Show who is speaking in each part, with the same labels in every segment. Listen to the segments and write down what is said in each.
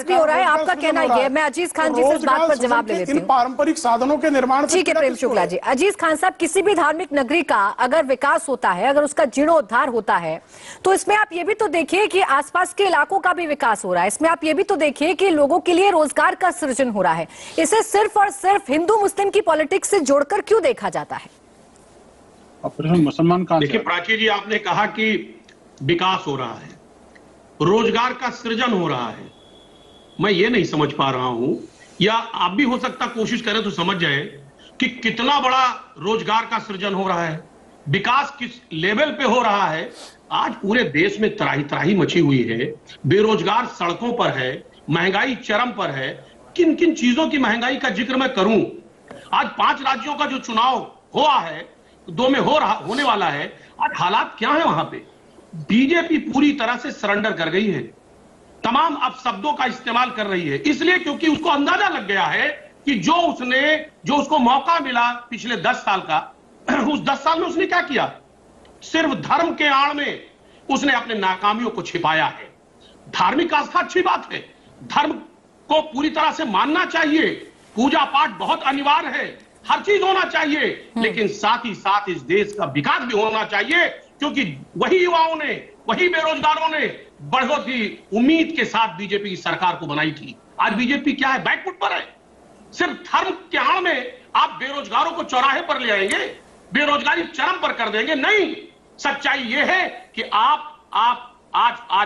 Speaker 1: भी हो रहा है, आपका कहना ये है। मैं अजीज खान जी से इस बात पर जवाब ले लेती हूँ।
Speaker 2: पारंपरिक साधनों के निर्माण,
Speaker 1: ठीक है प्रेम शुक्ला जी। अजीज खान साहब, किसी भी धार्मिक नगरी का अगर विकास होता है, अगर उसका जीर्णोद्धार होता है, तो इसमें आप ये भी तो देखिए कि आसपास के इलाकों का भी विकास हो रहा है। इसमें आप ये भी तो देखिए कि लोगों के लिए रोजगार का सृजन हो रहा है। इसे सिर्फ और सिर्फ हिंदू मुस्लिम की पॉलिटिक्स से जोड़कर क्यों देखा जाता है?
Speaker 3: मुसलमान का
Speaker 4: देखिए प्राची जी, आपने कहा कि विकास हो रहा है, रोजगार का सृजन हो रहा है। मैं ये नहीं समझ पा रहा हूं, या आप भी हो सकता कोशिश करें तो समझ जाए कि कितना बड़ा रोजगार का सृजन हो रहा है, विकास किस लेवल पे हो रहा है। आज पूरे देश में त्राही त्राही मची हुई है, बेरोजगार सड़कों पर है, महंगाई चरम पर है। किन किन चीजों की महंगाई का जिक्र मैं करूं? आज 5 राज्यों का जो चुनाव हुआ है, 2 में होने वाला है। आज हालात क्या है वहां पे? बीजेपी पूरी तरह से सरेंडर कर गई है, तमाम अपशब्दों का इस्तेमाल कर रही है, इसलिए क्योंकि उसको अंदाजा लग गया है कि जो उसको मौका मिला पिछले 10 साल का, उस 10 साल में उसने क्या किया? सिर्फ धर्म के आड़ में उसने अपने नाकामियों को छिपाया है। धार्मिक आस्था अच्छी बात है, धर्म को पूरी तरह से मानना चाहिए, पूजा पाठ बहुत अनिवार्य है, हर चीज होना चाहिए, लेकिन साथ ही साथ इस देश का विकास भी होना चाहिए, क्योंकि वही युवाओं ने, वही बेरोजगारों ने बहुत ही उम्मीद के साथ बीजेपी की सरकार को बनाई थी। आज बीजेपी क्या है? बैकफुट पर है। सिर्फ धर्म के आड़ में आप बेरोजगारों को चौराहे पर ले आएंगे, बेरोजगारी चरम पर कर देंगे? नहीं, सच्चाई यह है कि आज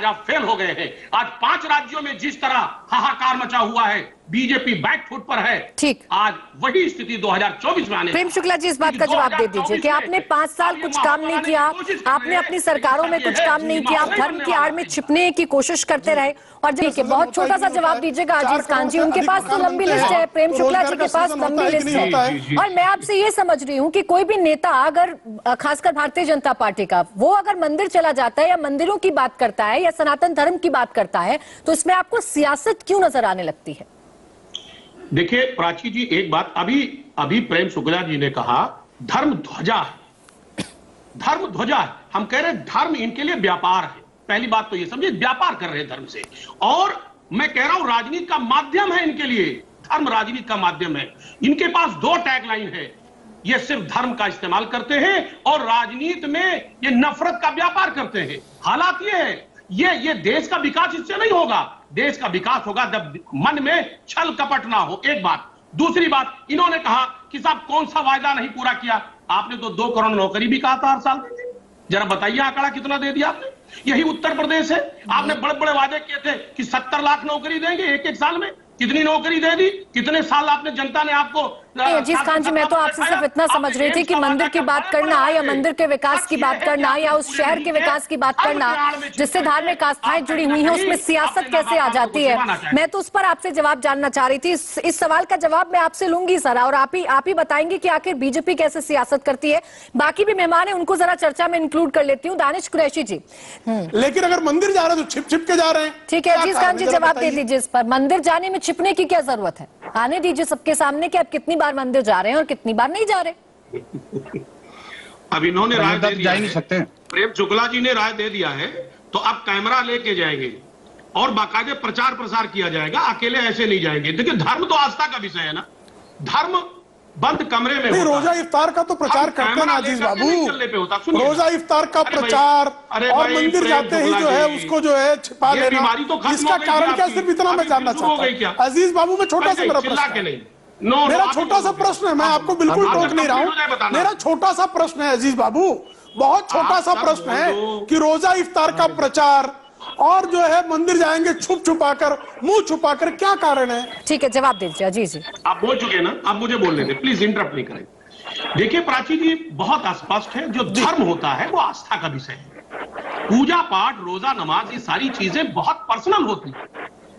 Speaker 4: आप फेल हो गए हैं। आज 5 राज्यों में जिस तरह हाहाकार मचा हुआ है, बीजेपी बैकफुट पर है।
Speaker 1: ठीक,
Speaker 4: आज वही स्थिति 2024 में आने।
Speaker 1: प्रेम शुक्ला जी, इस बात का जवाब दे दीजिए कि आपने 5 साल कुछ काम नहीं किया, आपने अपनी सरकारों में कुछ काम नहीं किया, आप धर्म की आड़ में छिपने की कोशिश करते रहे। और ठीक है, बहुत छोटा सा जवाब दीजिएगा अजीज खान जी, उनके पास तो लंबी लिस्ट है, प्रेम शुक्ला जी के पास लंबी लिस्ट है। और मैं आपसे ये समझ रही हूँ कि कोई भी नेता, अगर खासकर भारतीय जनता पार्टी का, वो अगर मंदिर चला जाता है या मंदिरों की बात करता है या सनातन धर्म की बात करता है, तो इसमें आपको सियासत क्यों नजर आने लगती है?
Speaker 4: देखिए प्राची जी, एक बात अभी प्रेम शुक्ला जी ने कहा धर्म ध्वजा है, धर्म ध्वजा है। हम कह रहे हैं धर्म इनके लिए व्यापार है। पहली बात तो ये समझिए, व्यापार कर रहे हैं धर्म से। और मैं कह रहा हूं राजनीति का माध्यम है इनके लिए, धर्म राजनीति का माध्यम है। इनके पास 2 टैगलाइन है, ये सिर्फ धर्म का इस्तेमाल करते हैं और राजनीति में ये नफरत का व्यापार करते हैं। हालात ये है, ये देश का विकास इससे नहीं होगा। देश का विकास होगा जब मन में छल कपट ना हो, एक बात। दूसरी बात, इन्होंने कहा कि साहब कौन सा वायदा नहीं पूरा किया? आपने तो 2 करोड़ नौकरी भी कहा था हर साल। जरा बताइए आंकड़ा कितना दे दिया आपने? यही उत्तर प्रदेश है। आपने बड़े बड़े वादे किए थे कि 70 लाख नौकरी देंगे एक साल में। कितनी नौकरी दे दी? कितने साल आपने, जनता ने आपको?
Speaker 1: अजीज खान जी, मैं तो आपसे सिर्फ इतना समझ रही थी कि मंदिर की बात करना या मंदिर के विकास की बात करना या उस शहर के विकास की बात करना जिससे धार्मिक आस्थाएं जुड़ी हुई हैं, उसमें सियासत कैसे आ जाती है? मैं तो उस पर आपसे जवाब जानना चाह रही थी। इस सवाल का जवाब मैं आपसे लूंगी सर, और आप ही बताएंगे कि आखिर बीजेपी कैसे सियासत करती है। बाकी भी मेहमान है, उनको जरा चर्चा में इंक्लूड कर लेती हूँ। दानिश कुरैशी जी,
Speaker 2: लेकिन अगर मंदिर जा रहे हैं तो छिप छिप के जा रहे हैं।
Speaker 1: ठीक है अजीज खान जी, जवाब दे दीजिए इस पर। मंदिर जाने में छिपने की क्या जरूरत है? आने दीजिए सबके सामने कि आप कितनी बार मंदिर जा रहे हैं और कितनी बार नहीं जा रहे।
Speaker 4: अब इन्होंने राय दे दिया,
Speaker 3: जा नहीं सकते।
Speaker 4: प्रेम शुक्ला जी ने राय दे दिया है, तो अब कैमरा लेके जाएंगे और बाकायदे प्रचार प्रसार किया जाएगा, अकेले ऐसे नहीं जाएंगे। देखिए धर्म तो आस्था का विषय है ना, धर्म बंद कमरे में होता।
Speaker 2: रोजा इफ्तार का तो प्रचार करते हैं अजीज बाबू, रोजा इफ्तार का प्रचार और मंदिर जाते ही जो है उसको जो है छिपा लेना, इसका कारण क्या? सिर्फ इतना मैं जानना चाहता हूँ अजीज बाबू। मैं छोटा सा मेरा छोटा सा प्रश्न है, मैं आपको बिल्कुल टोक नहीं रहा हूँ। मेरा छोटा सा प्रश्न है अजीज बाबू, बहुत छोटा सा प्रश्न है कि रोजा इफ्तार का प्रचार और जो है मंदिर जाएंगे छुप छुपाकर, मुंह छुपाकर, क्या कारण है?
Speaker 1: ठीक है, जवाब दीजिए अजीज जी।
Speaker 4: आप बोल चुके हैं ना, आप मुझे बोलने दें, प्लीज इंटरप्ट नहीं करें। देखिए प्राची जी, बहुत स्पष्ट है, जो धर्म होता है वो आस्था का विषय है। पूजा पाठ, रोजा, नमाज, ये सारी चीजें बहुत पर्सनल होती है,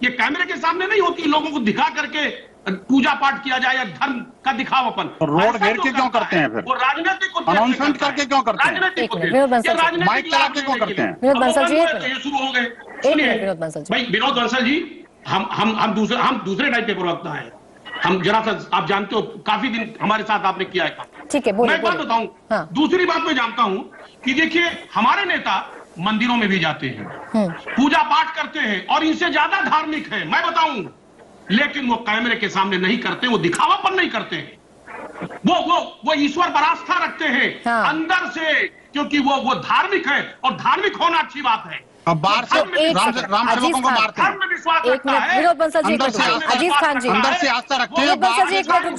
Speaker 4: ये कैमरे के सामने नहीं होती। लोगों को दिखा करके पूजा पाठ किया जाए या धर्म का दिखावापन।
Speaker 3: रोड घेर के क्यों करते हैं? फिर
Speaker 4: वो राजनीतिक
Speaker 3: अनाउंसमेंट करके क्यों करते हैं? माइक चला के क्यों करते हैं?
Speaker 1: विनोद बंसल जी,
Speaker 4: शुरू हो गए। भाई विनोद बंसल जी, हम दूसरे टाइप के प्रवक्ता हैं। हम जरा सा, आप जानते हो काफी दिन हमारे साथ आपने किया है।
Speaker 1: ठीक है,
Speaker 4: मैं एक बात बताऊं, दूसरी बात मैं जानता हूं कि देखिए हमारे नेता मंदिरों में भी जाते हैं, पूजा पाठ करते हैं और इनसे ज्यादा धार्मिक है, मैं बताऊं। लेकिन वो कैमरे के सामने नहीं करते, वो दिखावापन नहीं करते हैं, वो ईश्वर पर आस्था रखते हैं अंदर से, क्योंकि वो धार्मिक है और धार्मिक होना अच्छी बात है।
Speaker 3: अब बाहर से राम सेवकों को मारते हैं।
Speaker 1: एक मिनट विनोद बंसल जी, अजीज खान जी,
Speaker 3: अंदर से आस्था रखते हैं।
Speaker 1: विनोद बंसल जी एक मिनट रुक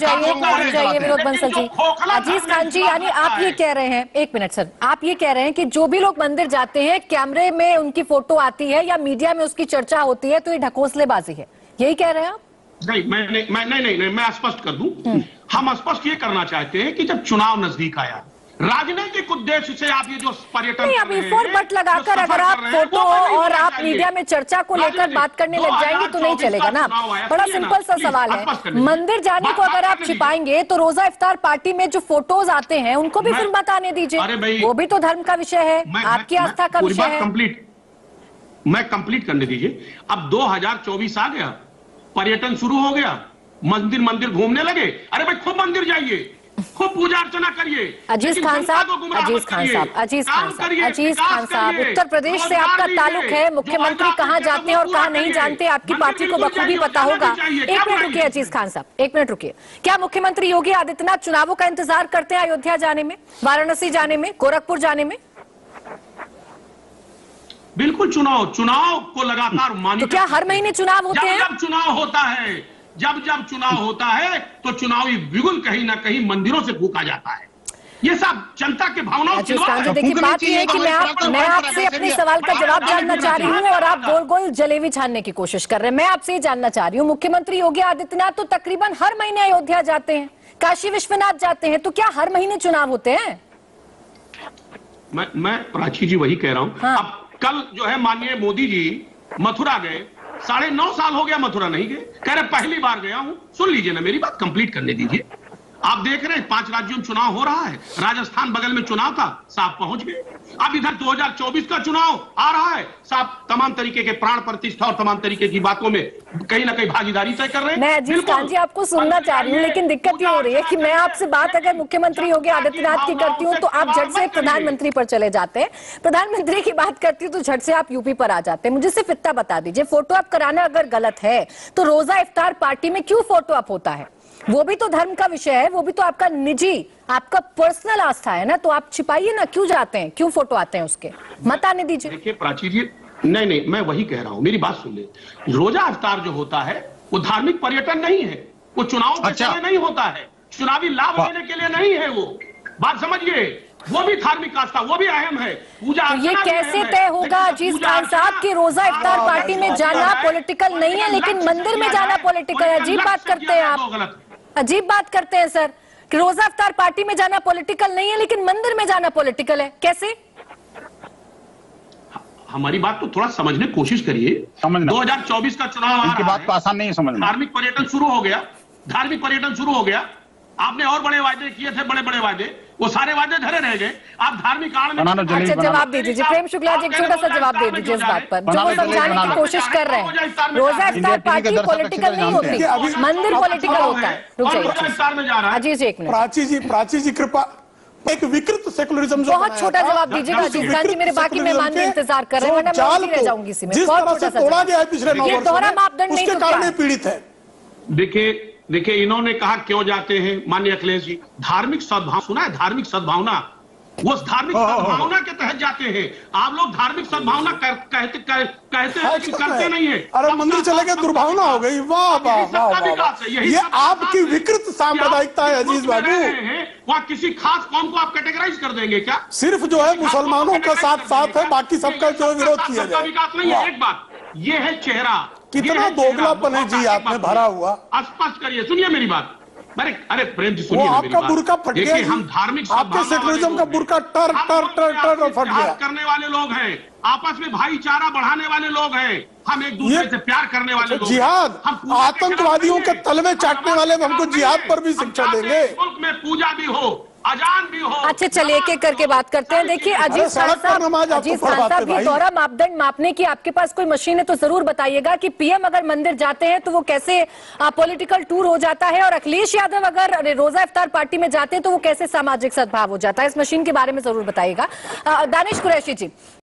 Speaker 1: जाइए विनोद बंसल जी। अजीज खान जी, यानी आप ये कह रहे हैं, एक मिनट सर, आप ये कह रहे हैं कि जो भी लोग मंदिर जाते हैं कैमरे में उनकी फोटो आती है या मीडिया में उसकी चर्चा होती है तो ये ढकोसलेबाजी है, यही कह रहे हैं आप?
Speaker 4: नहीं, मैं स्पष्ट कर दूं। हम स्पष्ट ये करना चाहते हैं कि जब चुनाव नजदीक आया, राजनीतिक उद्देश्य से आप ये जो पर्यटन
Speaker 1: नहीं, अभी फोर बट लगाकर अगर आप फोटो और आप मीडिया में चर्चा को लेकर बात करने लग जाएंगे तो नहीं चलेगा ना। बड़ा सिंपल सा सवाल है, मंदिर जाने को अगर आप छिपाएंगे तो रोजा इफ्तार पार्टी में जो फोटोज आते हैं उनको भी फिर मत आने दीजिए, वो भी तो धर्म का विषय है, आपकी आस्था का विषय है।
Speaker 4: मैं कंप्लीट करने दीजिए। अब 2024 आ गया, पर्यटन शुरू हो गया, मंदिर घूमने लगे। अरे भाई खूब मंदिर जाइए, खूब पूजा अर्चना करिए।
Speaker 1: अजीज खान साहब, उत्तर प्रदेश से आपका ताल्लुक है, मुख्यमंत्री कहाँ जाते हैं और कहाँ नहीं जानते आपकी पार्टी को बखूबी पता होगा। एक मिनट रुकिए अजीज खान साहब, एक मिनट रुकिए। क्या मुख्यमंत्री योगी आदित्यनाथ चुनावों का इंतजार करते हैं अयोध्या जाने में, वाराणसी जाने में, गोरखपुर जाने में?
Speaker 4: बिल्कुल, चुनाव को लगातार मानिए।
Speaker 1: तो क्या हर महीने चुनाव होते हैं?
Speaker 4: जब चुनाव होता है, जब चुनाव होता है तो चुनावी बिगुल कहीं ना कहीं मंदिरों से फूका जाता है। ये सब जनता के भावनाओं से।
Speaker 1: देखिए बात यह है कि मैं आपसे अपने सवाल का जवाब जानना चाह रही हूँ और आप गोल गोल जलेबी छानने की कोशिश कर रहे हैं। मैं आपसे ये जानना चाह रही हूँ, मुख्यमंत्री योगी आदित्यनाथ तो तकरीबन हर महीने अयोध्या जाते हैं, काशी विश्वनाथ जाते हैं, तो क्या हर महीने चुनाव होते हैं?
Speaker 4: मैं प्राची जी वही कह रहा हूँ।
Speaker 1: हाँ।
Speaker 4: अब कल जो है माननीय मोदी जी मथुरा गए, 9.5 साल हो गया मथुरा नहीं गए, कह रहे पहली बार गया हूं। सुन लीजिए ना, मेरी बात कंप्लीट करने दीजिए। आप देख रहे हैं 5 राज्यों में चुनाव हो रहा है, राजस्थान बगल में चुनाव था, साहब पहुंच गए। अब इधर 2024 का चुनाव आ रहा है, साहब तमाम तरीके के प्राण प्रतिष्ठा और तमाम तरीके की बातों में कहीं ना कहीं भागीदारी तय कर रहे हैं।
Speaker 1: मैं अजीज खान जी आपको सुनना चाह रही हूँ, लेकिन दिक्कत ये हो रही है कि मैं आपसे बात अगर मुख्यमंत्री योगी आदित्यनाथ की करती हूँ तो आप झट से प्रधानमंत्री पर चले जाते हैं, प्रधानमंत्री की बात करती हूँ तो झट से आप यूपी पर आ जाते हैं। मुझे सिर्फ इतना बता दीजिए, फोटो आप कराना अगर गलत है तो रोजा इफ्तार पार्टी में क्यों फोटो अप होता है? वो भी तो धर्म का विषय है, वो भी तो आपका निजी, आपका पर्सनल आस्था है ना, तो आप छिपाइए ना, क्यों जाते हैं, क्यों फोटो आते हैं उसके, मत आने दीजिए।
Speaker 4: देखिए प्राची जी, नहीं, मैं वही कह रहा हूं, मेरी बात सुन ले। रोजा इफ्तार जो होता है वो धार्मिक पर्यटन नहीं है, वो चुनाव के लिए नहीं होता है, चुनावी लाभ लेने के लिए नहीं है, वो बात समझिए। वो भी धार्मिक आस्था, वो भी अहम है, पूजा।
Speaker 1: तो ये कैसे तय होगा अजीज खान साहब कि रोजा इफ्तार पार्टी में जाना पॉलिटिकल नहीं है लेकिन मंदिर में जाना पॉलिटिकल है? अजीब बात करते हैं आप, अजीब बात करते हैं सर, कि रोजा इफ्तार पार्टी में जाना पॉलिटिकल नहीं है लेकिन मंदिर में जाना पॉलिटिकल है, कैसे?
Speaker 4: हमारी बात तो थोड़ा समझने की कोशिश करिए। 2024 का चुनाव
Speaker 3: इनकी बात तो आसान नहीं है समझना।
Speaker 4: धार्मिक पर्यटन शुरू हो गया, आपने और बड़े वायदे किए थे, बड़े वायदे, वो सारे वायदे धरे रह गए। आप धार्मिक आड़ में
Speaker 1: अच्छा जवाब दे दीजिए, प्रेम शुक्ला जी एक छोटा सा जवाब दे दीजिए इस बात पर, जो वो समझाने की कोशिश कर रहे हैं। रोजा इफ्तार पार्टी पॉलिटिकल नहीं होती, मंदिर पॉलिटिकल होता है। रुक जाइए अजीज एक मिनट,
Speaker 2: प्राची जी कृपा, एक विकृत सेकुलरिज्म
Speaker 1: बहुत छोटा जवाब दीजिएगा अजीज खान जी, मेरे बाकी मेहमान भी इंतजार कर रहे हैं वरना मैं उसी रह जाऊंगी इसी में।
Speaker 2: जिस तरह से तोड़ा गया है पिछले 9 वर्षों
Speaker 1: दोहरा मापदंड नहीं,
Speaker 2: उसके कारण पीड़ित है।
Speaker 4: देखिए इन्होंने कहा क्यों जाते हैं, माननीय अखिलेश जी, धार्मिक सद्भावना, सुना है धार्मिक सद्भावना, वो धार्मिक सद्भावना के तहत जाते हैं। आप लोग धार्मिक सद्भावना कहते हैं कि करते नहीं है।
Speaker 2: अरे मंदिर चले गए, दुर्भावना हो गई। वाह वाह वाह, ये आपकी विकृत सांप्रदायिकता है अजीज बाबू।
Speaker 4: वहाँ किसी खास कौम को आप कैटेगराइज कर देंगे क्या?
Speaker 2: सिर्फ जो है मुसलमानों का साथ है, बाकी सबका जो विरोध किया जाए।
Speaker 4: विकास नहीं है। एक बात ये है, चेहरा
Speaker 2: कितना दोगलापन है जी आप में भरा हुआ।
Speaker 4: स्पष्ट करिए, सुनिए मेरी बात। अरे प्रेम जी सुनिए,
Speaker 2: आपका बुर्का फट गया,
Speaker 4: हम धार्मिक
Speaker 2: आपके सेकुलरिज्म का बुर्का टर फट गया।
Speaker 4: करने वाले लोग हैं, आपस में भाईचारा बढ़ाने वाले लोग हैं, हम एक दूसरे से प्यार करने वाले लोग।
Speaker 2: जिहाद, आतंकवादियों के तलवे चाटने वाले हमको जिहाद पर भी शिक्षा देंगे।
Speaker 4: मुल्क में पूजा भी हो, अजान भी हो।
Speaker 1: अच्छा चलिए एक एक करके बात करते हैं। देखिए अजीज खान साहब, भी दोहरा मापदंड मापने की आपके पास कोई मशीन है तो जरूर बताइएगा कि पीएम अगर मंदिर जाते हैं तो वो कैसे पॉलिटिकल टूर हो जाता है, और अखिलेश यादव अगर रोजा इफ्तार पार्टी में जाते हैं तो वो कैसे सामाजिक सद्भाव हो जाता है। इस मशीन के बारे में जरूर बताइएगा। दानिश कुरैशी जी,